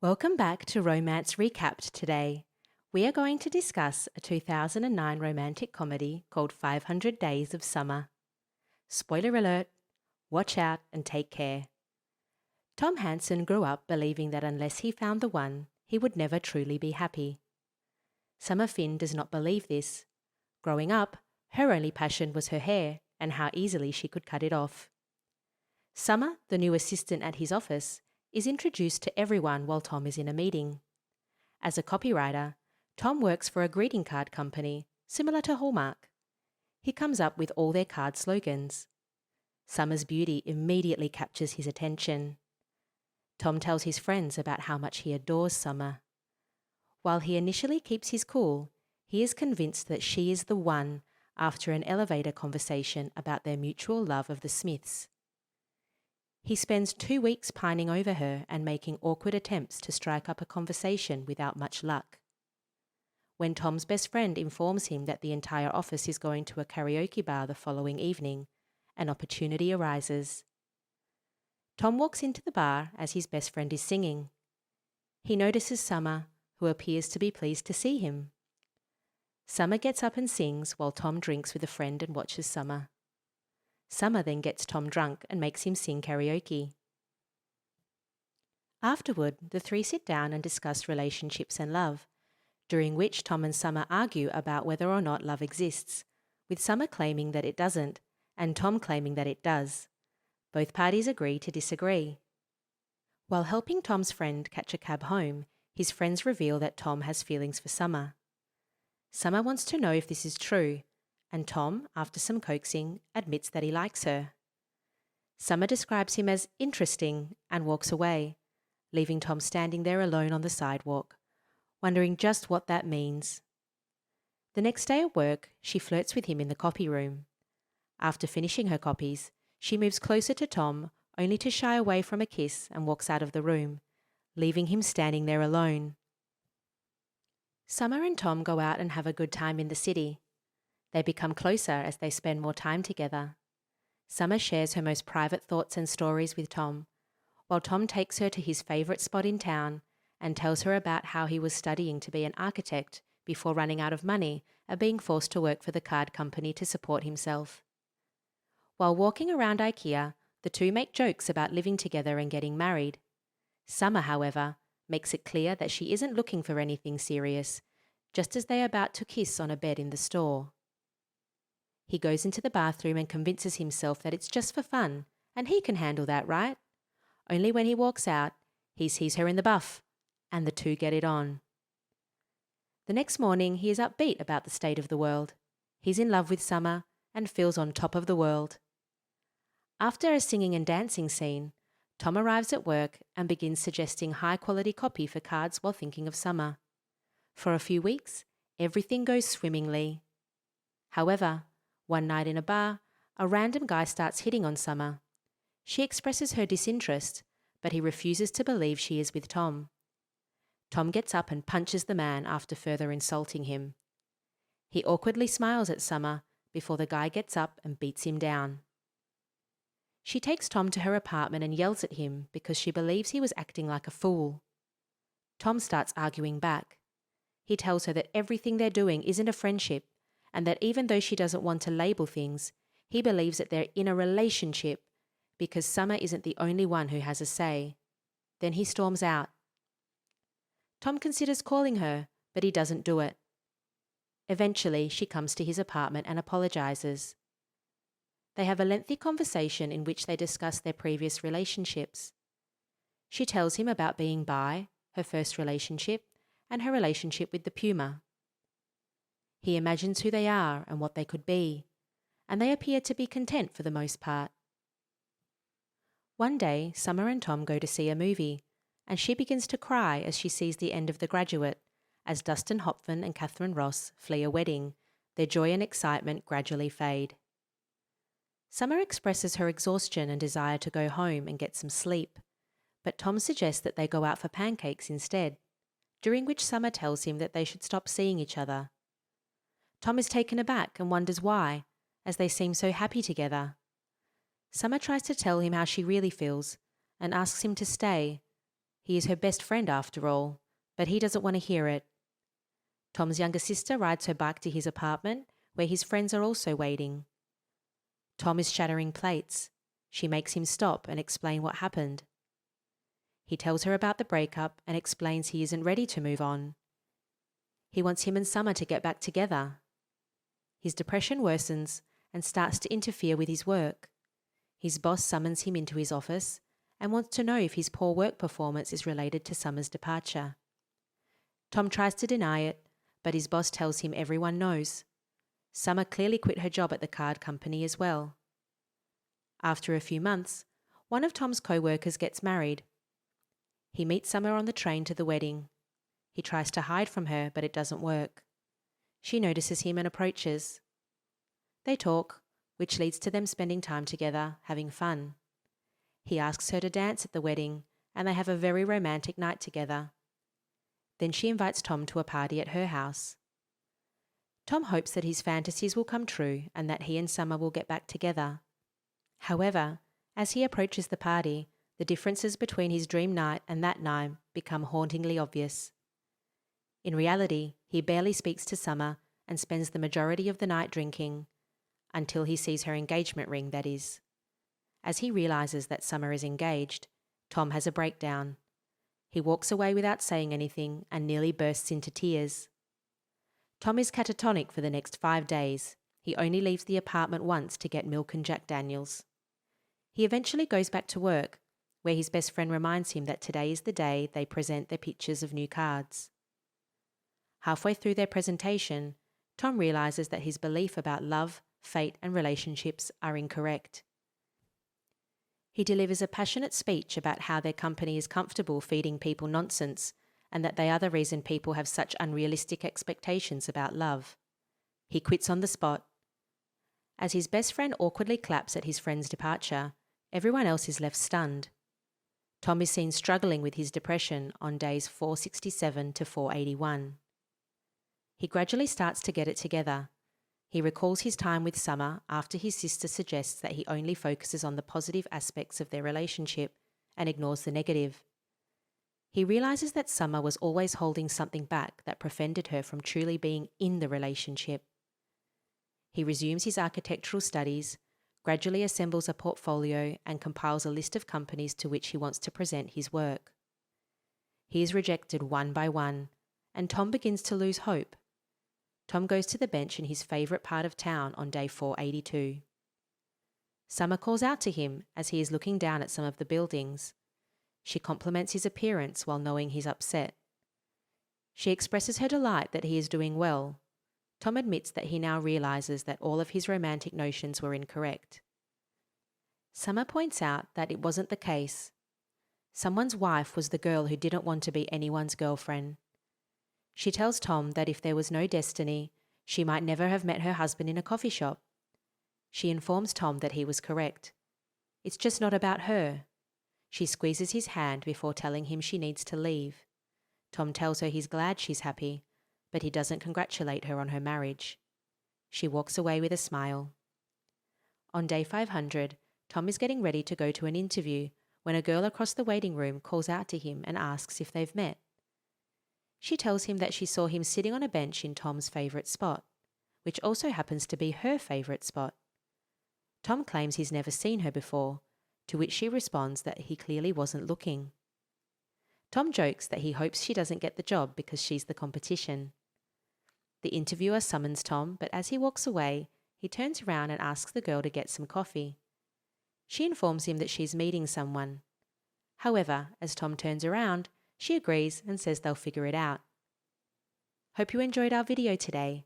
Welcome back to Romance Recapped today. We are going to discuss a 2009 romantic comedy called 500 Days of Summer. Spoiler alert, watch out and take care. Tom Hansen grew up believing that unless he found the one, he would never truly be happy. Summer Finn does not believe this. Growing up, her only passion was her hair and how easily she could cut it off. Summer, the new assistant at his office, is introduced to everyone while Tom is in a meeting. As a copywriter, Tom works for a greeting card company similar to Hallmark. He comes up with all their card slogans. Summer's beauty immediately captures his attention. Tom tells his friends about how much he adores Summer. While he initially keeps his cool, he is convinced that she is the one after an elevator conversation about their mutual love of the Smiths. He spends 2 weeks pining over her and making awkward attempts to strike up a conversation without much luck. When Tom's best friend informs him that the entire office is going to a karaoke bar the following evening, an opportunity arises. Tom walks into the bar as his best friend is singing. He notices Summer, who appears to be pleased to see him. Summer gets up and sings while Tom drinks with a friend and watches Summer. Summer then gets Tom drunk and makes him sing karaoke. Afterward, the three sit down and discuss relationships and love, during which Tom and Summer argue about whether or not love exists, with Summer claiming that it doesn't and Tom claiming that it does. Both parties agree to disagree. While helping Tom's friend catch a cab home, his friends reveal that Tom has feelings for Summer. Summer wants to know if this is true, and Tom, after some coaxing, admits that he likes her. Summer describes him as interesting and walks away, leaving Tom standing there alone on the sidewalk, wondering just what that means. The next day at work, she flirts with him in the copy room. After finishing her copies, she moves closer to Tom, only to shy away from a kiss and walks out of the room, leaving him standing there alone. Summer and Tom go out and have a good time in the city. They become closer as they spend more time together. Summer shares her most private thoughts and stories with Tom, while Tom takes her to his favourite spot in town and tells her about how he was studying to be an architect before running out of money and being forced to work for the card company to support himself. While walking around IKEA, the two make jokes about living together and getting married. Summer, however, makes it clear that she isn't looking for anything serious, just as they are about to kiss on a bed in the store. He goes into the bathroom and convinces himself that it's just for fun, and he can handle that, right? Only when he walks out, he sees her in the buff, and the two get it on. The next morning, he is upbeat about the state of the world. He's in love with Summer and feels on top of the world. After a singing and dancing scene, Tom arrives at work and begins suggesting high-quality copy for cards while thinking of Summer. For a few weeks, everything goes swimmingly. However, one night in a bar, a random guy starts hitting on Summer. She expresses her disinterest, but he refuses to believe she is with Tom. Tom gets up and punches the man after further insulting him. He awkwardly smiles at Summer before the guy gets up and beats him down. She takes Tom to her apartment and yells at him because she believes he was acting like a fool. Tom starts arguing back. He tells her that everything they're doing isn't a friendship, and that even though she doesn't want to label things, he believes that they're in a relationship because Summer isn't the only one who has a say. Then he storms out. Tom considers calling her, but he doesn't do it. Eventually, she comes to his apartment and apologizes. They have a lengthy conversation in which they discuss their previous relationships. She tells him about being bi, her first relationship, and her relationship with the puma. He imagines who they are and what they could be, and they appear to be content for the most part. One day, Summer and Tom go to see a movie, and she begins to cry as she sees the end of The Graduate, as Dustin Hoffman and Catherine Ross flee a wedding. Their joy and excitement gradually fade. Summer expresses her exhaustion and desire to go home and get some sleep, but Tom suggests that they go out for pancakes instead, during which Summer tells him that they should stop seeing each other. Tom is taken aback and wonders why, as they seem so happy together. Summer tries to tell him how she really feels and asks him to stay, He is her best friend after all, but he doesn't want to hear it. Tom's younger sister rides her bike to his apartment, where his friends are also waiting. Tom is shattering plates. She makes him stop and explain what happened. He tells her about the breakup and explains he isn't ready to move on. He wants him and Summer to get back together. His depression worsens and starts to interfere with his work. His boss summons him into his office and wants to know if his poor work performance is related to Summer's departure. Tom tries to deny it, but his boss tells him everyone knows. Summer clearly quit her job at the card company as well. After a few months, one of Tom's co-workers gets married. He meets Summer on the train to the wedding. He tries to hide from her, but it doesn't work. She notices him and approaches. They talk, which leads to them spending time together, having fun. He asks her to dance at the wedding, and they have a very romantic night together. Then she invites Tom to a party at her house. Tom hopes that his fantasies will come true and that he and Summer will get back together. However, as he approaches the party, the differences between his dream night and that night become hauntingly obvious. In reality, he barely speaks to Summer and spends the majority of the night drinking, until he sees her engagement ring, that is. As he realizes that Summer is engaged, Tom has a breakdown. He walks away without saying anything and nearly bursts into tears. Tom is catatonic for the next 5 days. He only leaves the apartment once to get milk and Jack Daniels. He eventually goes back to work, where his best friend reminds him that today is the day they present their pictures of new cards. Halfway through their presentation, Tom realizes that his belief about love, fate, and relationships are incorrect. He delivers a passionate speech about how their company is comfortable feeding people nonsense and that they are the reason people have such unrealistic expectations about love. He quits on the spot. As his best friend awkwardly claps at his friend's departure, everyone else is left stunned. Tom is seen struggling with his depression on days 467 to 481. He gradually starts to get it together. He recalls his time with Summer after his sister suggests that he only focuses on the positive aspects of their relationship and ignores the negative. He realizes that Summer was always holding something back that prevented her from truly being in the relationship. He resumes his architectural studies, gradually assembles a portfolio, and compiles a list of companies to which he wants to present his work. He is rejected one by one, and Tom begins to lose hope. Tom goes to the bench in his favourite part of town on day 482. Summer calls out to him as he is looking down at some of the buildings. She compliments his appearance while knowing he's upset. She expresses her delight that he is doing well. Tom admits that he now realises that all of his romantic notions were incorrect. Summer points out that it wasn't the case. Someone's wife was the girl who didn't want to be anyone's girlfriend. She tells Tom that if there was no destiny, she might never have met her husband in a coffee shop. She informs Tom that he was correct. It's just not about her. She squeezes his hand before telling him she needs to leave. Tom tells her he's glad she's happy, but he doesn't congratulate her on her marriage. She walks away with a smile. On day 500, Tom is getting ready to go to an interview when a girl across the waiting room calls out to him and asks if they've met. She tells him that she saw him sitting on a bench in Tom's favourite spot, which also happens to be her favourite spot. Tom claims he's never seen her before, to which she responds that he clearly wasn't looking. Tom jokes that he hopes she doesn't get the job because she's the competition. The interviewer summons Tom, but as he walks away, he turns around and asks the girl to get some coffee. She informs him that she's meeting someone. However, as Tom turns around, she agrees and says they'll figure it out. Hope you enjoyed our video today.